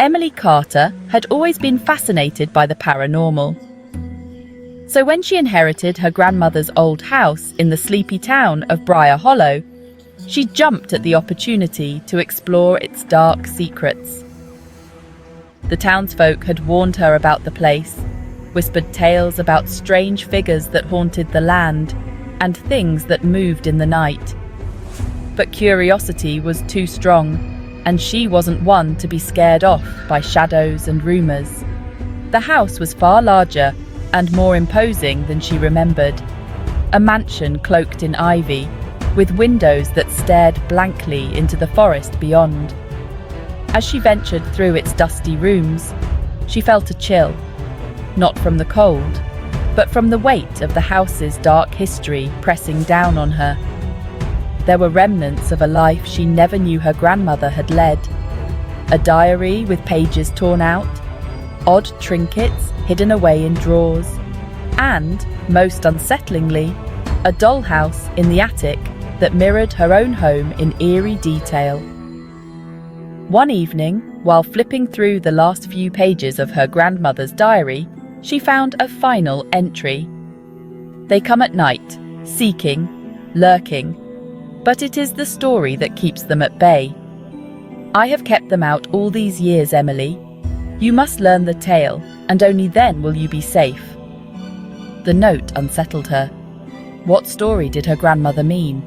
Emily Carter had always been fascinated by the paranormal. So when she inherited her grandmother's old house in the sleepy town of Briar Hollow, she jumped at the opportunity to explore its dark secrets. The townsfolk had warned her about the place, whispered tales about strange figures that haunted the land and things that moved in the night. But curiosity was too strong, and she wasn't one to be scared off by shadows and rumors. The house was far larger and more imposing than she remembered. A mansion cloaked in ivy, with windows that stared blankly into the forest beyond. As she ventured through its dusty rooms, she felt a chill, not from the cold, but from the weight of the house's dark history pressing down on her. There were remnants of a life she never knew her grandmother had led. A diary with pages torn out, odd trinkets hidden away in drawers, and, most unsettlingly, a dollhouse in the attic that mirrored her own home in eerie detail. One evening, while flipping through the last few pages of her grandmother's diary, she found a final entry. They come at night, seeking, lurking, but it is the story that keeps them at bay. I have kept them out all these years, Emily. You must learn the tale, and only then will you be safe. The note unsettled her. What story did her grandmother mean?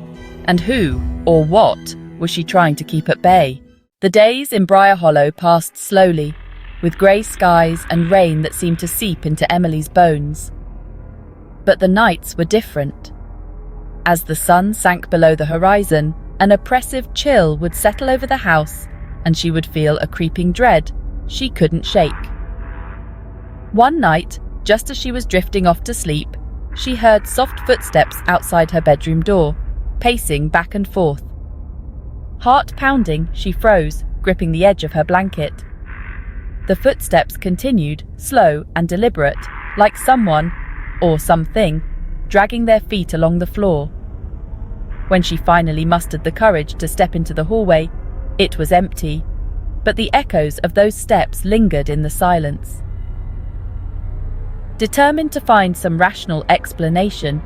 And who, or what, was she trying to keep at bay? The days in Briar Hollow passed slowly, with grey skies and rain that seemed to seep into Emily's bones. But the nights were different. As the sun sank below the horizon, an oppressive chill would settle over the house, and she would feel a creeping dread she couldn't shake. One night, just as she was drifting off to sleep, she heard soft footsteps outside her bedroom door, pacing back and forth. Heart pounding, she froze, gripping the edge of her blanket. The footsteps continued, slow and deliberate, like someone, or something, dragging their feet along the floor. When she finally mustered the courage to step into the hallway, it was empty, but the echoes of those steps lingered in the silence. Determined to find some rational explanation,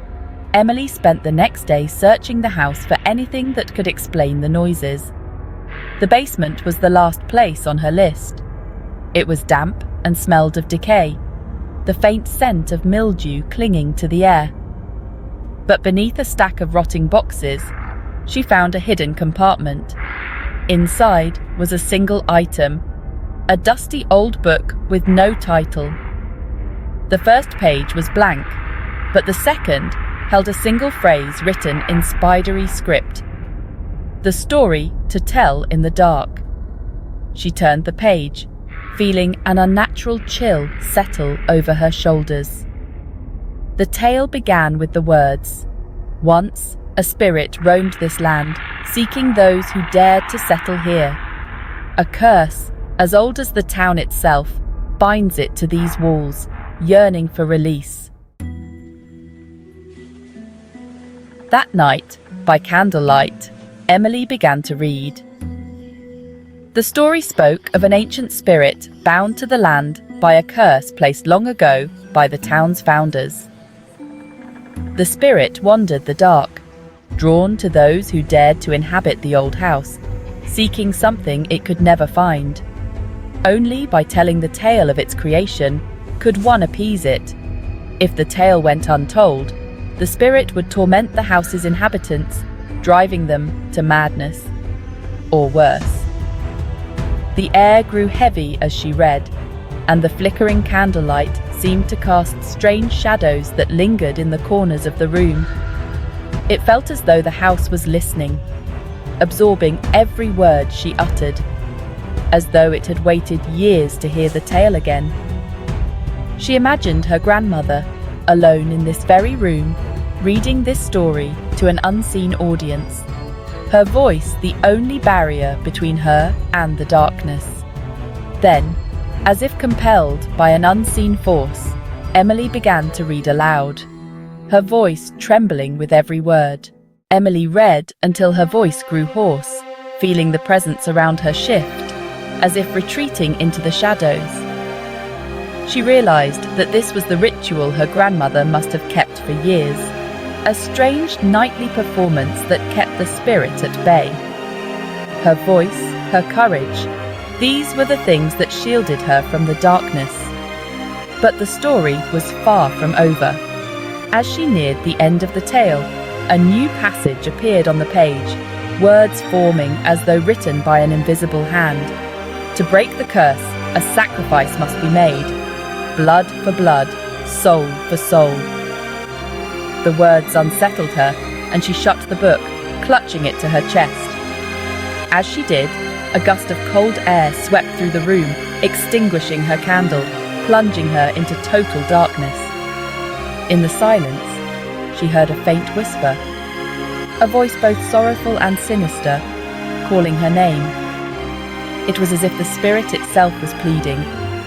Emily spent the next day searching the house for anything that could explain the noises. The basement was the last place on her list. It was damp and smelled of decay, the faint scent of mildew clinging to the air. But beneath a stack of rotting boxes, she found a hidden compartment. Inside was a single item, a dusty old book with no title. The first page was blank, but the second held a single phrase written in spidery script. The story to tell in the dark. She turned the page, feeling an unnatural chill settle over her shoulders. The tale began with the words, "Once a spirit roamed this land, seeking those who dared to settle here. A curse, as old as the town itself, binds it to these walls, yearning for release." That night, by candlelight, Emily began to read. The story spoke of an ancient spirit bound to the land by a curse placed long ago by the town's founders. The spirit wandered the dark, drawn to those who dared to inhabit the old house, seeking something it could never find. Only by telling the tale of its creation could one appease it. If the tale went untold, the spirit would torment the house's inhabitants, driving them to madness, or worse. The air grew heavy as she read, and the flickering candlelight seemed to cast strange shadows that lingered in the corners of the room. It felt as though the house was listening, absorbing every word she uttered, as though it had waited years to hear the tale again. She imagined her grandmother, alone in this very room, reading this story to an unseen audience, her voice the only barrier between her and the darkness. Then, as if compelled by an unseen force, Emily began to read aloud, her voice trembling with every word. Emily read until her voice grew hoarse, feeling the presence around her shift, as if retreating into the shadows. She realized that this was the ritual her grandmother must have kept for years, a strange nightly performance that kept the spirit at bay. Her voice, her courage, these were the things that shielded her from the darkness. But the story was far from over. As she neared the end of the tale, a new passage appeared on the page, words forming as though written by an invisible hand. To break the curse, a sacrifice must be made. Blood for blood, soul for soul. The words unsettled her, and she shut the book, clutching it to her chest. As she did, a gust of cold air swept through the room, extinguishing her candle, plunging her into total darkness. In the silence, she heard a faint whisper, a voice both sorrowful and sinister, calling her name. It was as if the spirit itself was pleading,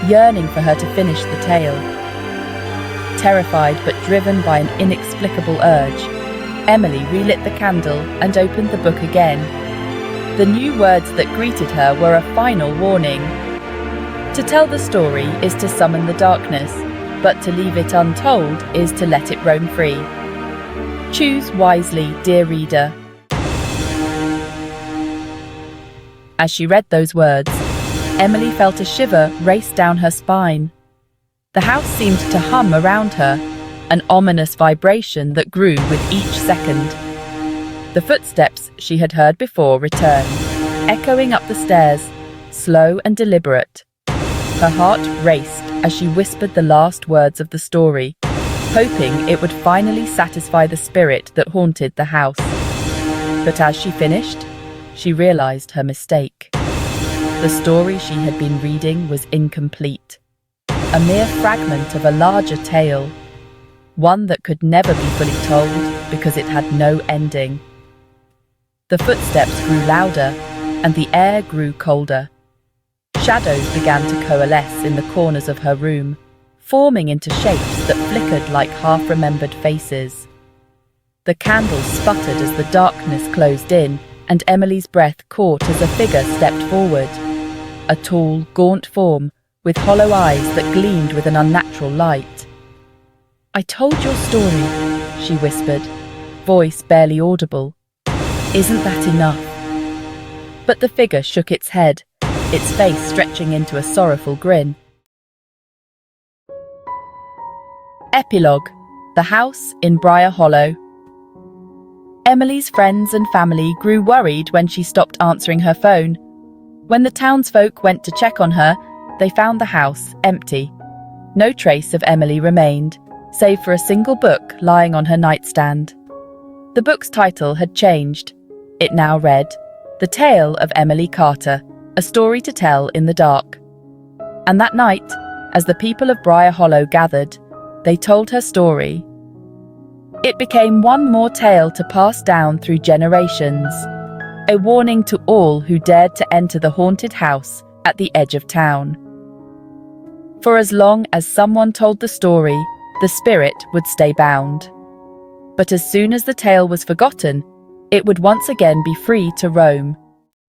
yearning for her to finish the tale. Terrified but driven by an inexplicable urge, Emily relit the candle and opened the book again. The new words that greeted her were a final warning. To tell the story is to summon the darkness, but to leave it untold is to let it roam free. Choose wisely, dear reader. As she read those words, Emily felt a shiver race down her spine. The house seemed to hum around her, an ominous vibration that grew with each second. The footsteps she had heard before returned, echoing up the stairs, slow and deliberate. Her heart raced as she whispered the last words of the story, hoping it would finally satisfy the spirit that haunted the house. But as she finished, she realized her mistake. The story she had been reading was incomplete, a mere fragment of a larger tale, one that could never be fully told because it had no ending. The footsteps grew louder, and the air grew colder. Shadows began to coalesce in the corners of her room, forming into shapes that flickered like half-remembered faces. The candle sputtered as the darkness closed in, and Emily's breath caught as a figure stepped forward. A tall, gaunt form, with hollow eyes that gleamed with an unnatural light. "I told your story," she whispered, voice barely audible. "Isn't that enough?" But the figure shook its head, its face stretching into a sorrowful grin. Epilog, the house in Briar Hollow. Emily's friends and family grew worried when she stopped answering her phone. When the townsfolk went to check on her, they found the house empty. No trace of Emily remained, save for a single book lying on her nightstand. The book's title had changed. It now read, "The Tale of Emily Carter, a Story to Tell in the Dark." And that night, as the people of Briar Hollow gathered, they told her story. It became one more tale to pass down through generations, a warning to all who dared to enter the haunted house at the edge of town. For as long as someone told the story, the spirit would stay bound. But as soon as the tale was forgotten, it would once again be free to roam,